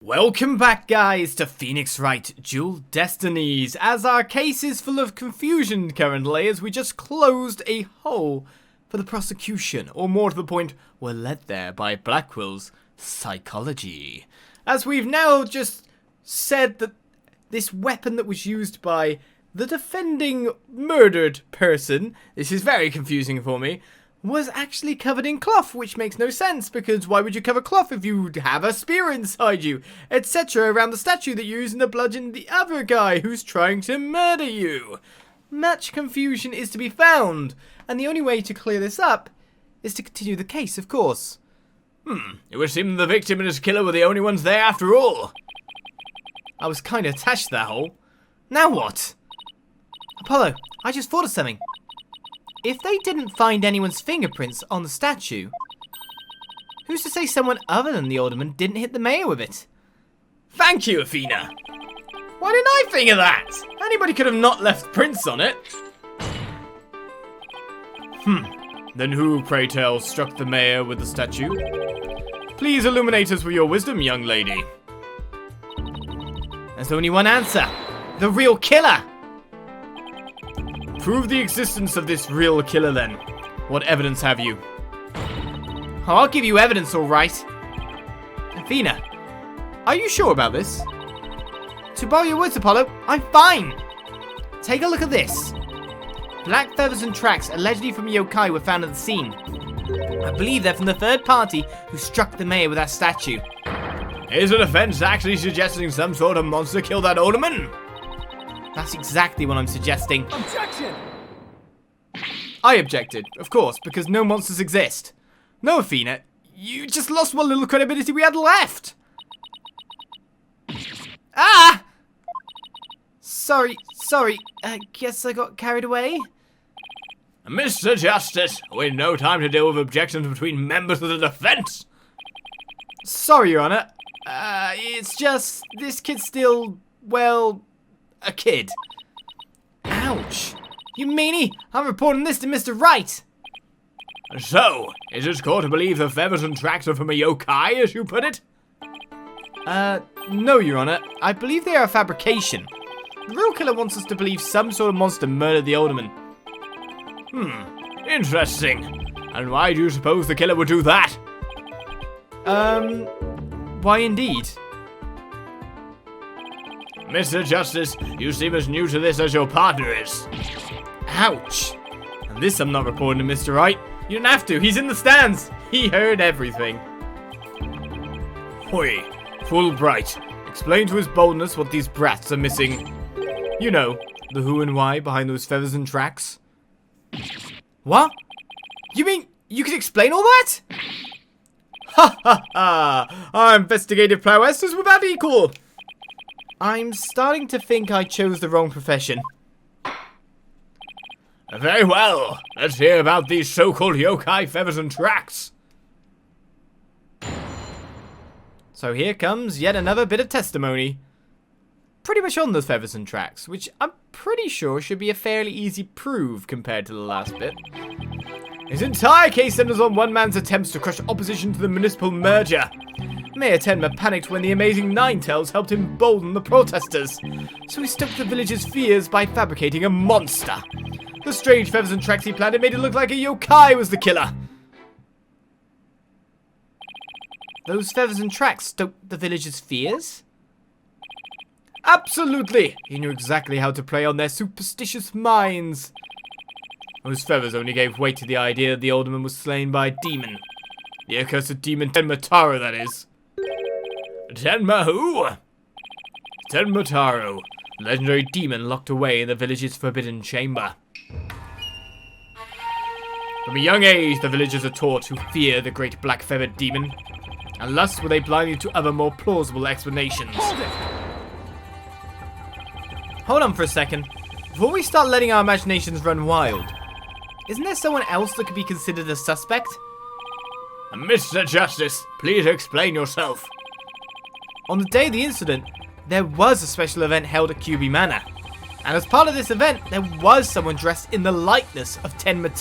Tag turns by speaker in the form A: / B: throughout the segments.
A: Welcome back, guys, to Phoenix Wright Dual Destinies, as our case is full of confusion currently, as we just closed a hole for the prosecution, or more to the point, we're led there by Blackmail's psychology. As we've now just said that this weapon that was used by the defending murdered person, this is very confusing for me, was actually covered in cloth, which makes no sense, because why would you cover cloth if you have a spear inside you, etc. around the statue that you're using to bludgeon the other guy who's trying to murder you? Much confusion is to be found, and the only way to clear this up is to continue the case, of course.
B: It would seem the victim and his killer were the only ones there after all.
A: I was kind of attached to that hole. Now what? Apollo, I just thought of something. If they didn't find anyone's fingerprints on the statue, who's to say someone other than the Alderman didn't hit the mayor with it?
B: Thank you, Athena. Why didn't I think of that? Anybody could have not left prints on it. Then who, pray tell, struck the mayor with the statue? Please illuminate us with your wisdom, young lady.
A: There's only one answer. The real killer!
B: Prove the existence of this real killer, then. What evidence have you?
A: Oh, I'll give you evidence, alright. Athena, are you sure about this? To borrow your words, Apollo, I'm fine. Take a look at this. Black feathers and tracks, allegedly from yokai, were found at the scene. I believe they're from the third party who struck the mayor with that statue.
B: Is the defense actually suggesting some sort of monster killed that Alderman?
A: That's exactly what I'm suggesting.
B: Objection!
A: I objected, of course, because no monsters exist. No, Athena, you just lost what little credibility we had left. Ah! Sorry, guess I got carried away.
B: Mr. Justice, we've no time to deal with objections between members of the defense.
A: Sorry, Your Honor. It's just, this kid's still, well, a kid. Ouch. You meanie, I'm reporting this to Mr. Wright.
B: So, is this court to believe the feathers and tracks are from a yokai, as you put it?
A: No, Your Honor. I believe they are a fabrication. The real killer wants us to believe some sort of monster murdered the Alderman.
B: Interesting. And why do you suppose the killer would do that?
A: Why indeed?
B: Mr. Justice, you seem as new to this as your partner is.
A: Ouch. And this I'm not reporting to Mr. Wright. You don't have to, he's in the stands. He heard everything.
B: Hoi, Fulbright, explain to his boldness what these brats are missing.
A: You know, the who and why behind those feathers and tracks. What? You mean you can explain all that?
B: Ha ha ha! Our investigative prowess is without equal.
A: I'm starting to think I chose the wrong profession.
B: Very well. Let's hear about these so-called yokai feathers and tracks.
A: So here comes yet another bit of testimony. Pretty much on those feathers and tracks, which I'm pretty sure should be a fairly easy prove compared to the last bit.
B: His entire case centers on one man's attempts to crush opposition to the municipal merger.
A: Mayor Tenma panicked when the amazing Ninetales helped him embolden the protesters, so he stoked the villagers' fears by fabricating a monster. The strange feathers and tracks he planted made it look like a yokai was the killer. Those feathers and tracks stoked the villagers' fears?
B: Absolutely!
A: He knew exactly how to play on their superstitious minds.
B: Those feathers only gave weight to the idea that the Alderman was slain by a demon. The accursed demon Tenma, that is. Tenma who?
A: Tenma, legendary demon locked away in the village's forbidden chamber.
B: From a young age, the villagers are taught to fear the great black-feathered demon, and thus were they blinded to other more plausible explanations.
A: Hold on for a second. Before we start letting our imaginations run wild, isn't there someone else that could be considered a suspect?
B: Mr. Justice, please explain yourself.
A: On the day of the incident, there was a special event held at QB Manor. And as part of this event, there was someone dressed in the likeness of Tenma.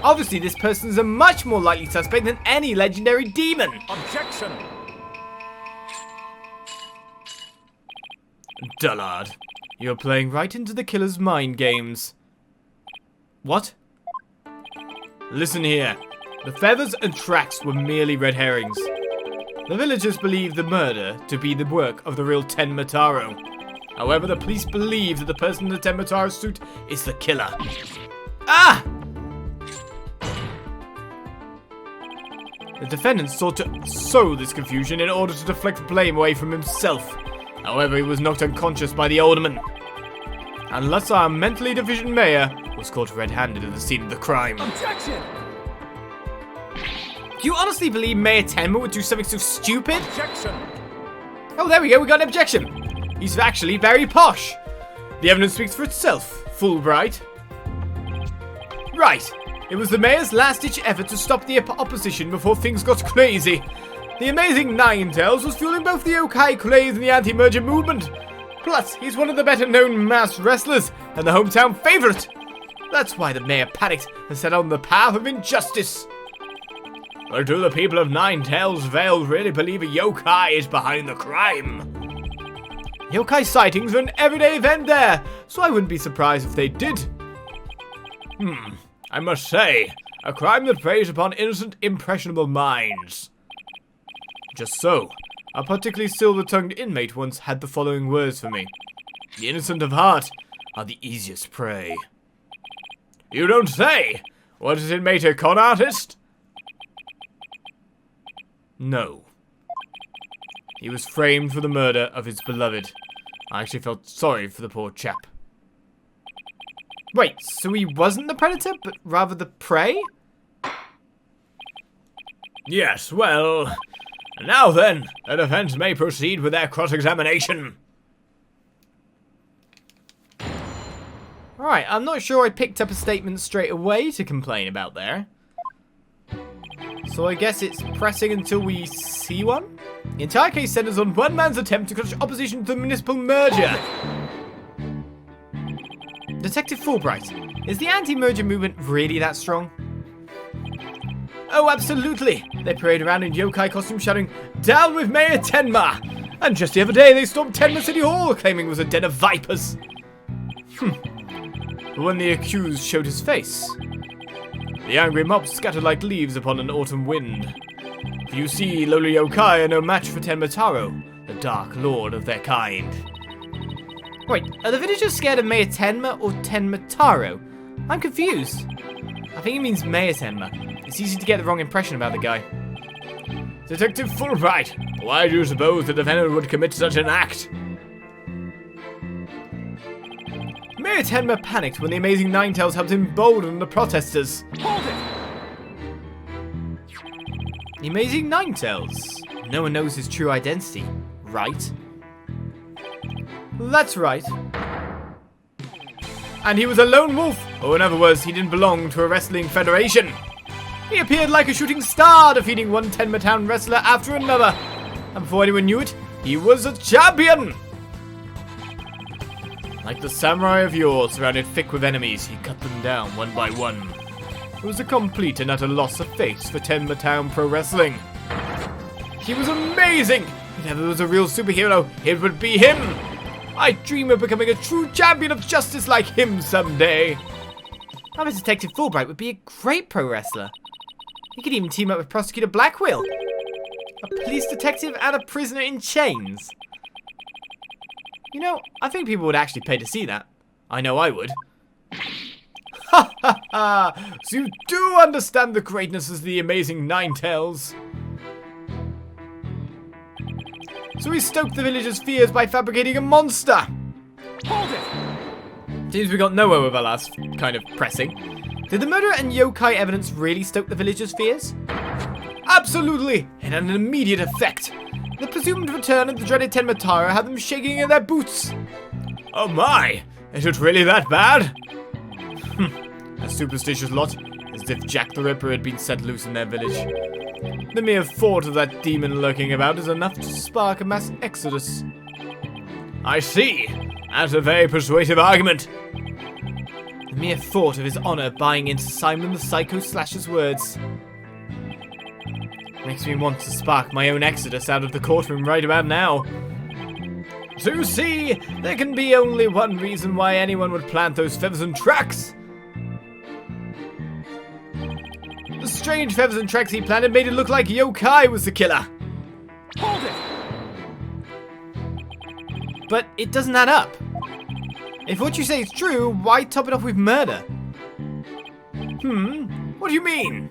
A: Obviously, this person is a much more likely suspect than any legendary demon.
B: Objection! Dullard, you're playing right into the killer's mind games.
A: What?
B: Listen here. The feathers and tracks were merely red herrings. The villagers believe the murder to be the work of the real Tenma Taro. However, the police believe that the person in the Tenma Taro suit is the killer.
A: Ah! The defendant sought to sow this confusion in order to deflect blame away from himself.
B: However, he was knocked unconscious by the Alderman.
A: Unless our mentally deficient mayor was caught red-handed at the scene of the crime.
C: Objection!
A: Do you honestly believe Mayor Tenma would do something so stupid?
C: Objection!
A: Oh, there we go, we got an objection. He's actually very posh. The evidence speaks for itself, Fulbright. Right. It was the mayor's last-ditch effort to stop the opposition before things got crazy. The amazing Ninetales was fueling both the yokai craze and the anti-merger movement. Plus, he's one of the better-known masked wrestlers and the hometown favorite. That's why the mayor panicked and set on the path of injustice.
B: But do the people of Ninetales Vale really believe a yokai is behind the crime?
A: Yokai sightings are an everyday event there, so I wouldn't be surprised if they did.
B: I must say, a crime that preys upon innocent, impressionable minds.
A: Just so. A particularly silver-tongued inmate once had the following words for me. The innocent of heart are the easiest prey.
B: You don't say! Was this inmate a con artist?
A: No. He was framed for the murder of his beloved. I actually felt sorry for the poor chap. Wait, so he wasn't the predator, but rather the prey?
B: Yes, well... Now then, the defense may proceed with their cross-examination.
A: Alright, I'm not sure I picked up a statement straight away to complain about there. So I guess it's pressing until we see one? The entire case centers on one man's attempt to crush opposition to the municipal merger. Detective Fulbright, is the anti-merger movement really that strong? Oh, absolutely! They parade around in yokai costume shouting, "Down with Mayor Tenma!" And just the other day they stormed Tenma City Hall claiming it was a den of vipers. But when the accused showed his face, the angry mob scattered like leaves upon an autumn wind. For you see, lowly yokai are no match for Tenma Taro, the dark lord of their kind. Wait, are the villagers scared of Mayor Tenma or Tenma Taro? I'm confused. I think it means Mayor Tenma. It's easy to get the wrong impression about the guy.
B: Detective Fulbright, why do you suppose the defendant would commit such an act?
A: Mayor Tenma panicked when the amazing Ninetales helped embolden the protesters.
C: Hold it!
A: The amazing Ninetales? No one knows his true identity, right? That's right. And he was a lone wolf, or in other words, he didn't belong to a wrestling federation. He appeared like a shooting star, defeating one Tenma Town wrestler after another. And before anyone knew it, he was a champion! Like the samurai of yore, surrounded thick with enemies, he cut them down one by one. It was a complete and utter loss of face for Tenma Town Pro Wrestling. He was amazing! If ever there was a real superhero, it would be him! I dream of becoming a true champion of justice like him someday. I bet Detective Fulbright would be a great pro wrestler. He could even team up with Prosecutor Blackmail. A police detective and a prisoner in chains. You know, I think people would actually pay to see that. I know I would. Ha ha ha! So you do understand the greatness of the amazing Ninetales. So he stoked the villagers' fears by fabricating a monster.
C: Hold it!
A: Seems we got nowhere with our last kind of pressing. Did the murder and yokai evidence really stoke the villagers' fears? Absolutely! It had an immediate effect. The presumed return of the dreaded Tenma Taro had them shaking in their boots.
B: Oh my! Is it really that bad?
A: A superstitious lot, as if Jack the Ripper had been set loose in their village. The mere thought of that demon lurking about is enough to spark a mass exodus.
B: I see. That's a very persuasive argument.
A: The mere thought of his honor buying into Simon the Psycho Slasher's words makes me want to spark my own exodus out of the courtroom right about now.
B: To see, there can be only one reason why anyone would plant those feathers and tracks. The strange feathers and tracks he planted made it look like Yokai was the killer.
C: Hold it!
A: But it doesn't add up. If what you say is true, why top it off with murder?
B: What do you mean?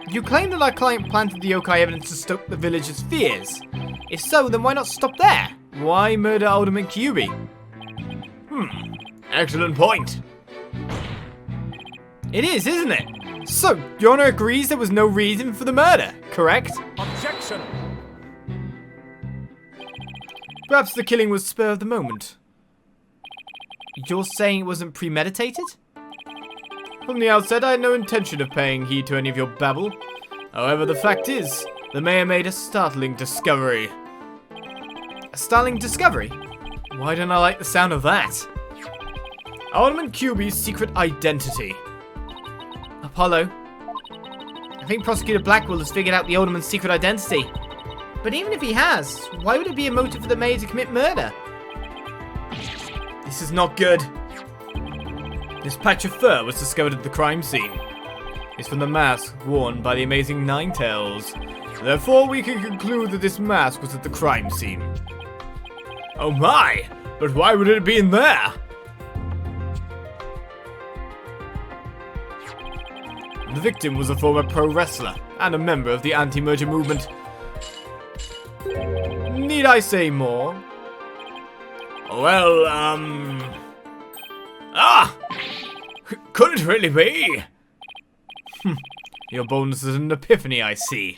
A: You claim that our client planted the yokai evidence to stoke the villagers' fears. If so, then why not stop there? Why murder Alderman Kyubi?
B: Excellent point.
A: It is, isn't it? So, Your Honor agrees there was no reason for the murder, correct?
C: Objection!
A: Perhaps the killing was spur of the moment. You're saying it wasn't premeditated?
B: From the outset, I had no intention of paying heed to any of your babble. However, the fact is, the mayor made a startling discovery.
A: A startling discovery? Why don't I like the sound of that?
B: Alderman Kyubi's secret identity.
A: Apollo. I think Prosecutor Blackwell has figured out the Alderman's secret identity. But even if he has, why would it be a motive for the mayor to commit murder?
B: This is not good. This patch of fur was discovered at the crime scene. It's from the mask worn by the amazing Ninetales. Therefore, we can conclude that this mask was at the crime scene. Oh my! But why would it have been there? The victim was a former pro wrestler and a member of the anti-merger movement. Need I say more? Well, could it really be? Your boldness is an epiphany, I see.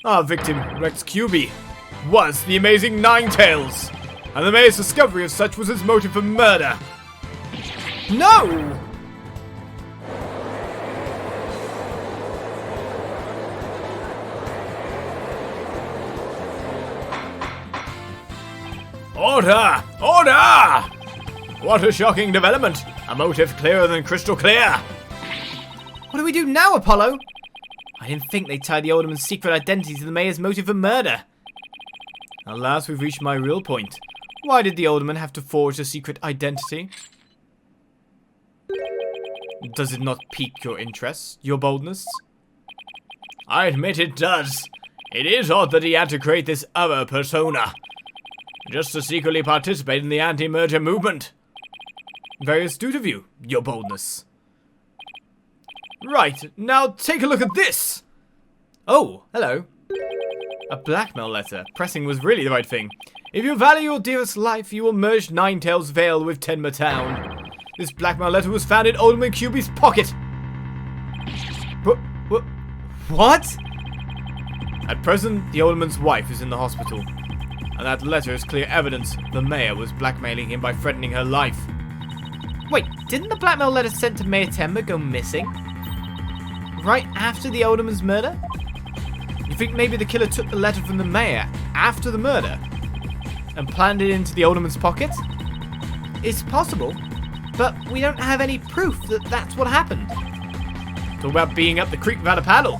B: Our victim, Rex Kyubi, was the amazing Ninetales, and the mayor's discovery of such was his motive for murder.
A: No!
B: Order! Order! What a shocking development! A motive clearer than crystal clear!
A: What do we do now, Apollo? I didn't think they'd tie the Alderman's secret identity to the mayor's motive for murder.
B: Alas, we've reached my real point. Why did the Alderman have to forge a secret identity? Does it not pique your interest, your boldness? I admit it does. It is odd that he had to create this other persona, just to secretly participate in the anti-merger movement. Very astute of you, your boldness. Right, now take a look at this!
A: Oh, hello.
B: A blackmail letter. Pressing was really the right thing. If you value your dearest life, you will merge Ninetales Vale with Tenma Town. This blackmail letter was found in Alderman Kyubi's pocket.
A: What?
B: At present, the Alderman's wife is in the hospital. And that letter is clear evidence the mayor was blackmailing him by threatening her life.
A: Wait, didn't the blackmail letter sent to Mayor Tenma go missing? Right after the Alderman's murder? You think maybe the killer took the letter from the mayor after the murder and planted it into the Alderman's pocket? It's possible, but we don't have any proof that that's what happened.
B: Talk about being up the creek without a paddle.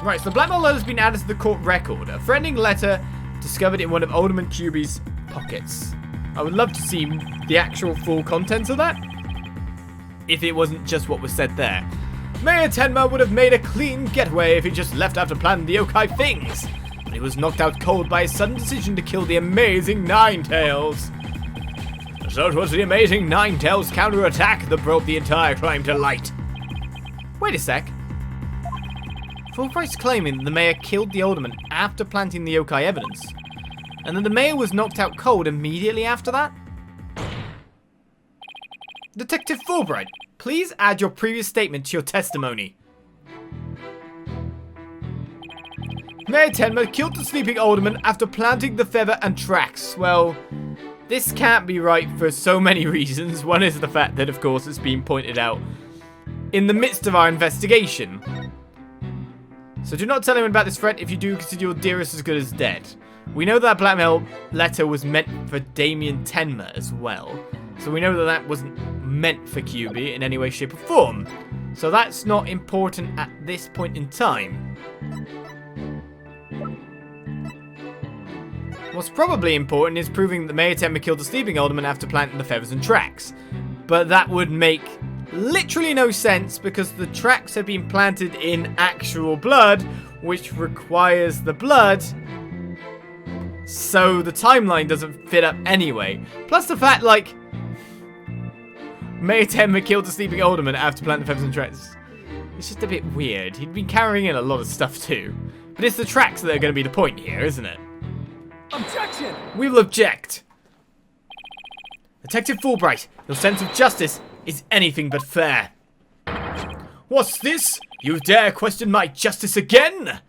B: Right, so the blackmail letter has been added to the court record. A threatening letter discovered in one of Alderman Kyubi's pockets. I would love to see the actual full contents of that, if it wasn't just what was said there. Mayor Tenma would have made a clean getaway if he just left after planning the yokai things, but he was knocked out cold by his sudden decision to kill the amazing Ninetales. So it was the amazing Ninetales counterattack that brought the entire crime to light.
A: Wait a sec. Fulbright's claiming that the mayor killed the Alderman after planting the yokai evidence, and that the mayor was knocked out cold immediately after that? Detective Fulbright, please add your previous statement to your testimony.
B: Mayor Tenma killed the sleeping Alderman after planting the feather and tracks. Well, this can't be right for so many reasons. One is the fact that, of course, it's been pointed out in the midst of our investigation. So do not tell anyone about this threat if you do consider your dearest as good as dead. We know that blackmail letter was meant for Damien Tenma as well. So we know that that wasn't meant for Kyubi in any way, shape or form. So that's not important at this point in time.
A: What's probably important is proving that Mayor Tenma killed the sleeping alderman after planting the feathers and tracks. But that would make literally no sense because the tracks have been planted in actual blood, which requires the blood. So the timeline doesn't fit up anyway. Plus the fact, like, Mayor Tenma killed the sleeping alderman after planting the feathers and tracks. It's just a bit weird. He'd been carrying in a lot of stuff too. But it's the tracks that are going to be the point here, isn't it?
C: Objection!
A: We will object. Detective Fulbright, your sense of justice is anything but fair. What's this? You dare question my justice again?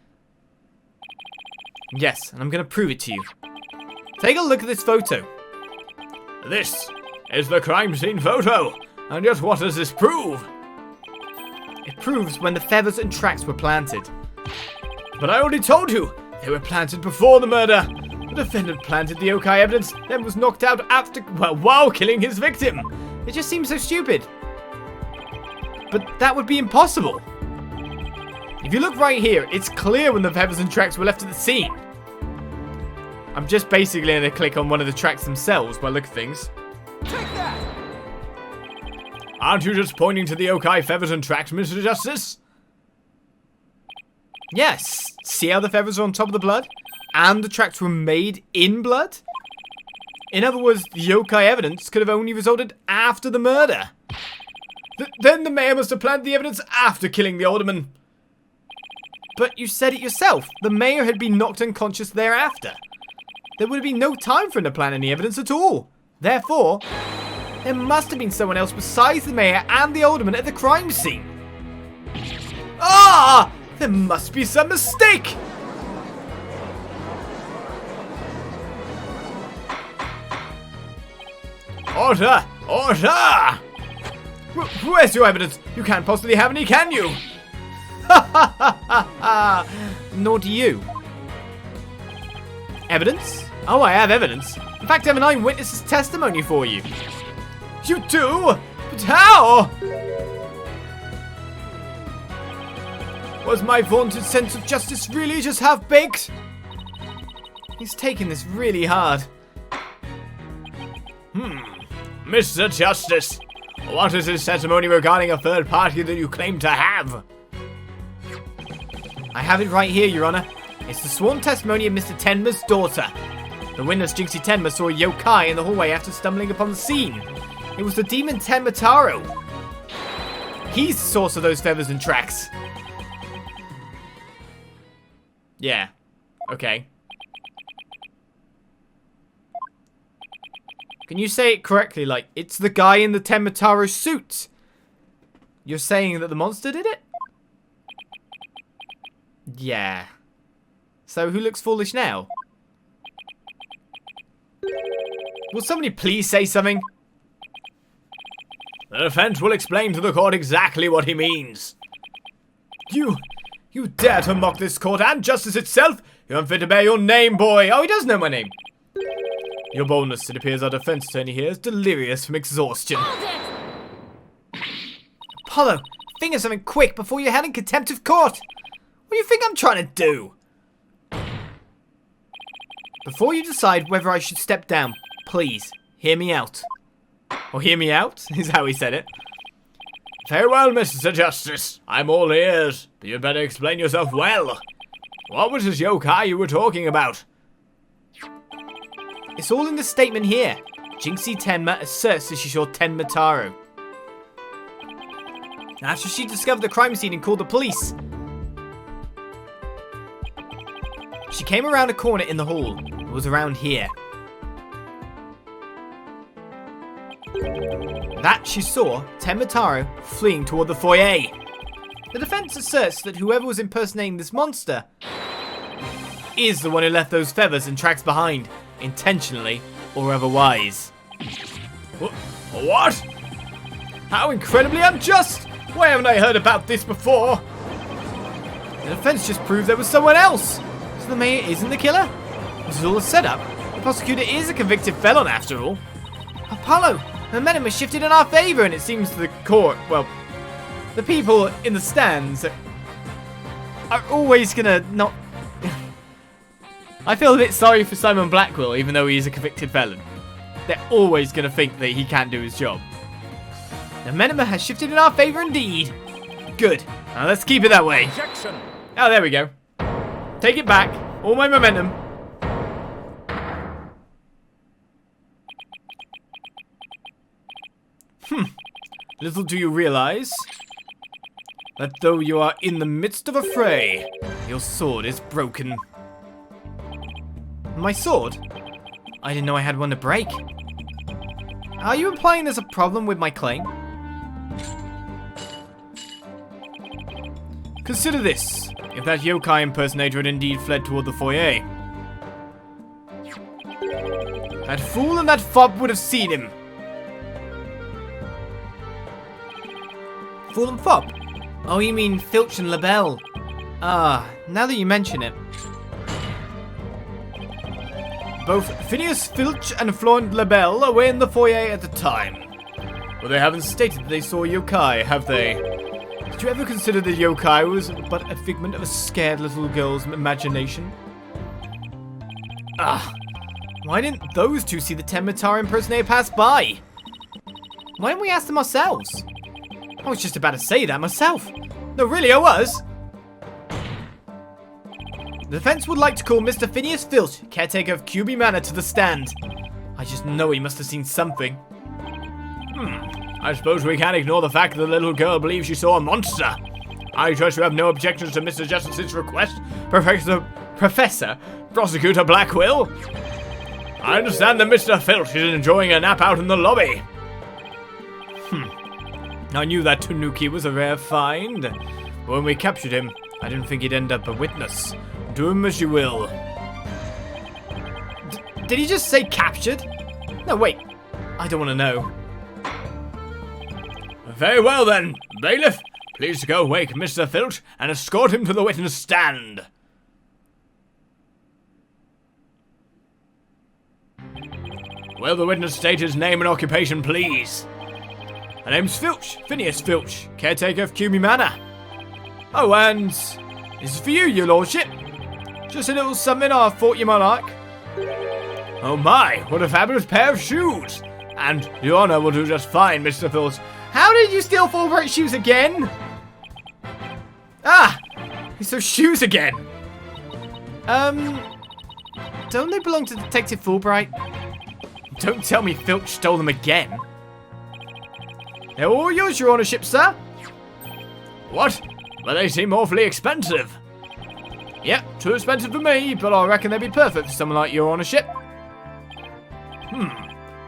A: Yes, and I'm going to prove it to you. Take a look at this photo.
B: This is the crime scene photo. And just what does this prove?
A: It proves when the feathers and tracks were planted.
B: But I already told you, they were planted before the murder. The defendant planted the yokai evidence, then was knocked out after, while killing his victim.
A: It just seems so stupid. But that would be impossible. If you look right here, it's clear when the feathers and tracks were left at the scene. I'm just basically going to click on one of the tracks themselves by look at things.
C: Take that!
B: Aren't you just pointing to the yokai feathers and tracks, Mr. Justice?
A: Yes. See how the feathers are on top of the blood? And the tracks were made in blood? In other words, the yokai evidence could have only resulted after the murder.
B: Then the mayor must have planted the evidence after killing the alderman.
A: But you said it yourself. The mayor had been knocked unconscious thereafter. There would have been no time for him to plant any evidence at all. Therefore, there must have been someone else besides the mayor and the alderman at the crime scene. Ah! There must be some mistake!
B: Order! Order! Where's your evidence? You can't possibly have any, can you?
A: Ha ha ha ha ha! Nor do you. Evidence? Oh, I have evidence. In fact, I have an eyewitness's testimony for you.
B: You do? But how?
A: Was my vaunted sense of justice really just half-baked? He's taking this really hard.
B: Mr. Justice, what is this testimony regarding a third party that you claim to have?
A: I have it right here, Your Honor. It's the sworn testimony of Mr. Tenma's daughter. The witness, Jinxie Tenma, saw a yokai in the hallway after stumbling upon the scene. It was the demon Tenma Taro. He's the source of those feathers and tracks. Yeah. Okay. Can you say it correctly? Like, it's the guy in the Tenma Taro suit. You're saying that the monster did it? Yeah. So who looks foolish now? Will somebody please say something?
B: The defense will explain to the court exactly what he means.
A: You dare to mock this court and justice itself? You're unfit to bear your name, boy. Oh, he does know my name. Your boldness, it appears our defense attorney here is delirious from exhaustion. Apollo, think of something quick before you're held in contempt of court. What do you think I'm trying to do? Before you decide whether I should step down, please, hear me out. Or hear me out, is how he said it.
B: Very well, Mr. Justice. I'm all ears, but you'd better explain yourself well. What was this yokai you were talking about?
A: It's all in the statement here. Jinxie Tenma asserts that she saw Tenma Taro. After she discovered the crime scene and called the police, she came around a corner in the hall. It was around here. That she saw Tenma Taro fleeing toward the foyer. The defense asserts that whoever was impersonating this monster is the one who left those feathers and tracks behind, intentionally or otherwise.
B: What? How incredibly unjust! Why haven't I heard about this before?
A: The defense just proved there was someone else. So the mayor isn't the killer? This is all a setup. The prosecutor is a convicted felon after all. Apollo, the momentum has shifted in our favor, and it seems to the court, well, the people in the stands are always gonna not... I feel a bit sorry for Simon Blackwell, even though he's a convicted felon. They're always going to think that he can't do his job. The momentum has shifted in our favour indeed. Good. Now let's keep it that way.
C: Objection.
A: Oh, there we go. Take it back. All my momentum. Little do you realise that though you are in the midst of a fray, your sword is broken. My sword? I didn't know I had one to break. Are you implying there's a problem with my claim? Consider this. If that yokai impersonator had indeed fled toward the foyer, that fool and that fob would have seen him. Fool and fob? Oh, you mean Filch and LaBelle. Ah, now that you mention it. Both Phineas Filch and Florent LaBelle were in the foyer at the time. But they haven't stated that they saw yokai, have they? Did you ever consider that yokai was but a figment of a scared little girl's imagination? Ah, why didn't those two see the Tenma impersonator pass by? Why didn't we ask them ourselves? I was just about to say that myself. No, really, I was. The defense would like to call Mr. Phineas Filch, caretaker of QB Manor, to the stand. I just know he must have seen something. I suppose we can't ignore the fact that the little girl believes she saw a monster. I trust you have no objections to Mr. Justice's request, Professor Prosecutor Blackwell. I understand that Mr. Filch is enjoying a nap out in the lobby. I knew that Tanuki was a rare find. But when we captured him, I didn't think he'd end up a witness. Do him as you will. Did he just say captured? No, wait. I don't want to know. Very well then, bailiff. Please go wake Mr. Filch and escort him to the witness stand. Will the witness state his name and occupation, please? My name's Filch, Phineas Filch, caretaker of QB Manor. Oh, and this is for you, your lordship. Just a little something I thought you might like. Oh my, what a fabulous pair of shoes. And your honour will do just fine, Mr. Filch. How did you steal Fulbright's shoes again? Ah, it's those shoes again. Don't they belong to Detective Fulbright? Don't tell me Filch stole them again. They're all yours, your ownership, sir. What? But they seem awfully expensive. Yep, too expensive for me, but I reckon they'd be perfect for someone like your ownership.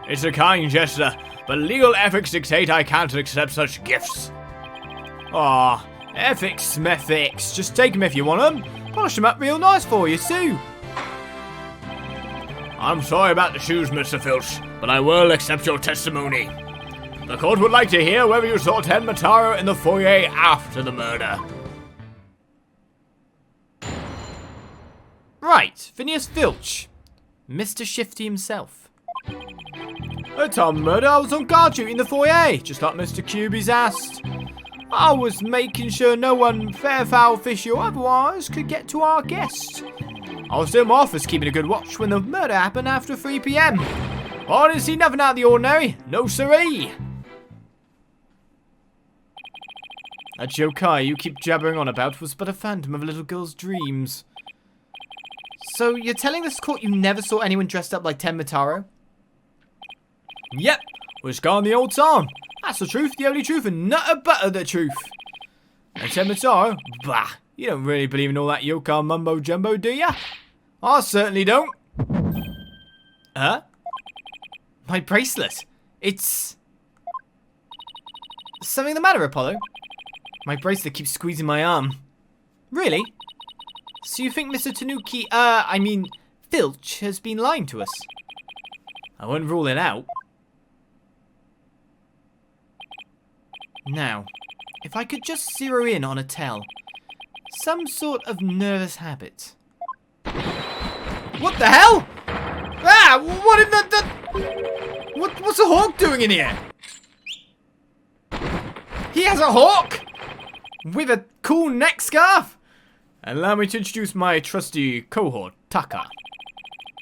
A: It's a kind gesture, but legal ethics dictate I can't accept such gifts. Aw, ethics, methics. Just take them if you want them. Polish them up real nice for you, too. I'm sorry about the shoes, Mr. Filch, but I will accept your testimony. The court would like to hear whether you saw Tenma in the foyer after the murder. Right, Phineas Filch. Mr. Shifty himself. At time of murder, I was on guard duty in the foyer, just like Mr. Cuby's asked. I was making sure no one, fair, foul, fishy or otherwise, could get to our guest. I was still in my office keeping a good watch when the murder happened after 3 PM. I didn't see nothing out of the ordinary. No siree. That yokai you keep jabbering on about was but a phantom of a little girl's dreams. So you're telling this court you never saw anyone dressed up like Tenma? Yep, was gone the old time. That's the truth, the only truth, and nothing but the truth. And Tenma, bah, you don't really believe in all that yokai mumbo jumbo, do ya? I certainly don't. Huh? My bracelet. It's... Something the matter, Apollo? My bracelet keeps squeezing my arm. Really? So you think Mr. Filch has been lying to us? I wouldn't rule it out. Now, if I could just zero in on a tell. Some sort of nervous habit. What the hell? Ah! What in the... What's a hawk doing in here? He has a hawk? With a cool neck scarf? Allow me to introduce my trusty cohort, Taka.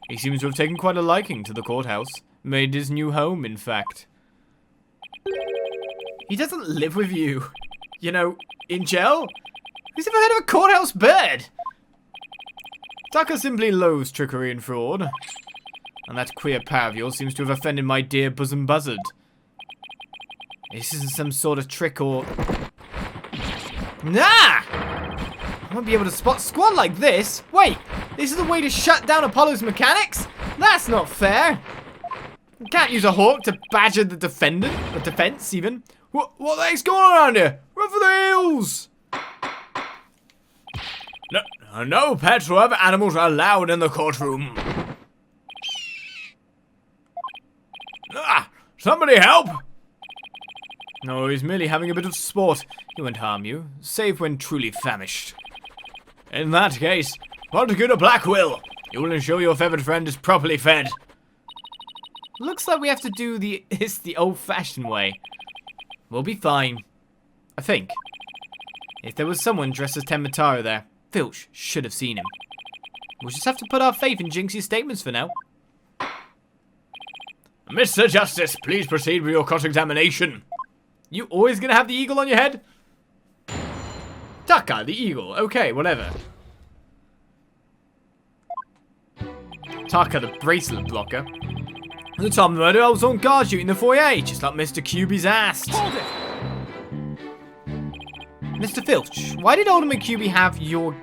B: He seems to have taken quite a liking to the courthouse. Made his new home, in fact.
A: He doesn't live with you. You know, in jail? Who's ever heard of a courthouse bird?
B: Taka simply loathes trickery and fraud. And that queer pal of yours seems to have offended my dear bosom buzzard. This isn't some sort of trick or...
A: Nah! I won't be able to spot squad like this. Wait, this is a way to shut down Apollo's mechanics? That's not fair. You can't use a hawk to badger the defendant, or defense even.
B: What the heck's going on around here? Run for the hills! No pets or other animals are allowed in the courtroom. Somebody help! No, he's merely having a bit of sport. He won't harm you, save when truly famished. In that case, what good a Blackmail? You will ensure your feathered friend is properly fed.
A: Looks like we have to do the old-fashioned way.
B: We'll be fine.
A: I think. If there was someone dressed as Tenma there, Filch should have seen him. We'll just have to put our faith in Jinxie's statements for now.
B: Mr. Justice, please proceed with your cross-examination.
A: You always gonna have the eagle on your head?
B: Taka, the eagle. Okay, whatever.
A: Taka, the bracelet blocker.
B: At the time of the murder, I was on guard duty in the foyer, just like Mr. QB's asked.
C: Hold it!
A: Mr. Filch, why did Alderman QB have you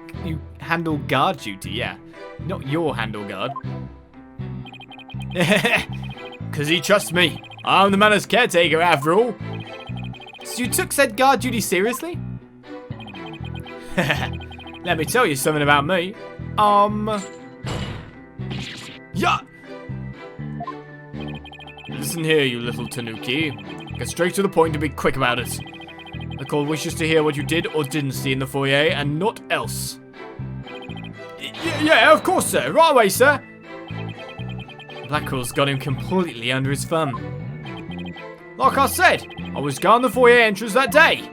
A: handle guard duty? Yeah, not your handle guard.
B: Because he trusts me. I'm the manor's caretaker, after all.
A: So you took said guard duty seriously?
B: Let me tell you something about me. Yeah. Listen here, you little tanuki. Get straight to the point and be quick about it. The court wishes to hear what you did or didn't see in the foyer and not else. Yeah, of course, sir. Right away, sir.
A: Blackmail's got him completely under his thumb.
B: Like I said, I was guarding the foyer entrance that day.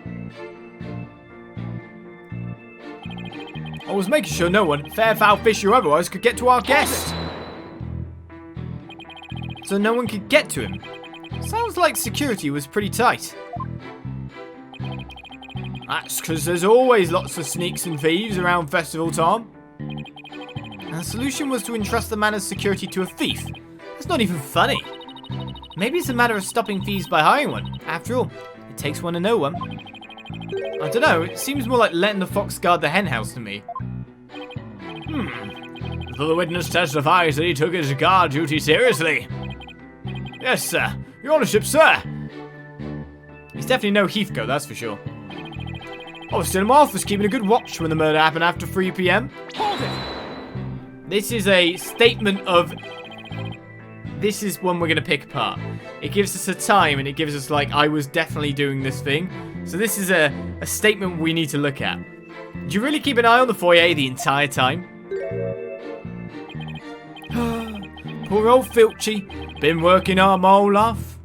B: I was making sure no one, fair, foul, fish or otherwise, could get to our guest.
A: So no one could get to him? Sounds like security was pretty tight.
B: That's because there's always lots of sneaks and thieves around festival time.
A: And the solution was to entrust the manor's security to a thief. That's not even funny. Maybe it's a matter of stopping thieves by hiring one. After all, it takes one to know one. I don't know, it seems more like letting the fox guard the hen house to me.
B: So the witness testifies that he took his guard duty seriously. Yes, sir. Your Honourship, sir.
A: He's definitely no Heathcote, that's for sure.
B: I was still in my office keeping a good watch when the murder happened after 3 PM.
C: Hold it!
A: This is a statement of... This is one we're going to pick apart. It gives us a time and it gives us like, I was definitely doing this thing. So this is a statement we need to look at. Do you really keep an eye on the foyer the entire time?
B: Poor old Filchy. Been working hard my whole life.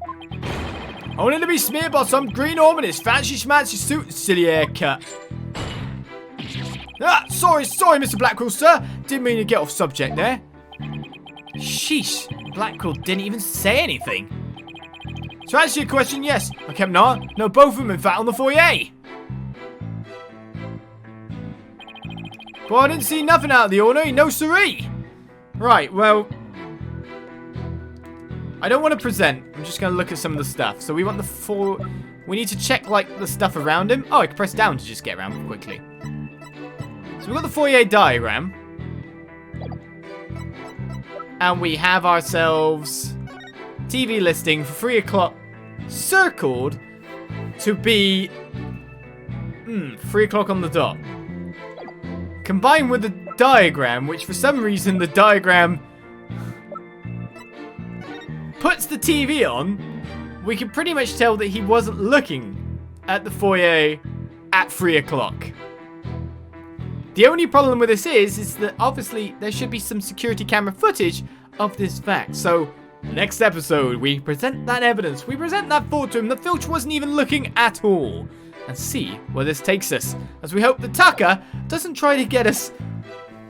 B: Only to be smeared by some green orb in his fancy schmancy suit and silly haircut. Sorry, Mr. Blackmail, sir. Didn't mean to get off subject there.
A: Sheesh, Blackmail didn't even say anything.
B: To answer your question, yes, I kept an eye. No, both of them, in fact, on the foyer. But I didn't see nothing out of the ordinary, no siree.
A: Right, well... I don't want to present. I'm just going to look at some of the stuff. So we want the four... We need to check, like, the stuff around him. Oh, I can press down to just get around quickly. So we've got the foyer diagram. And we have ourselves... TV listing for 3 o'clock. Circled to be... 3 o'clock on the dot. Combined with the diagram, which for some reason the diagram... puts the TV on, we can pretty much tell that he wasn't looking at the foyer at 3 o'clock. The only problem with this is that obviously there should be some security camera footage of this fact. So, next episode, we present that evidence. We present that thought to him that Filch wasn't even looking at all. And see where this takes us. As we hope that Taka doesn't try to get us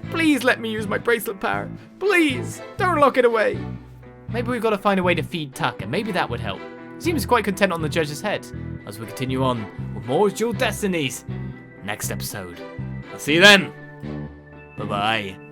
A: Please let me use my bracelet power. Please, don't lock it away. Maybe we've got to find a way to feed Taka. Maybe that would help. Seems quite content on the judge's head. As we continue on with more Jewel Destinies next episode. I'll see you then. Bye-bye.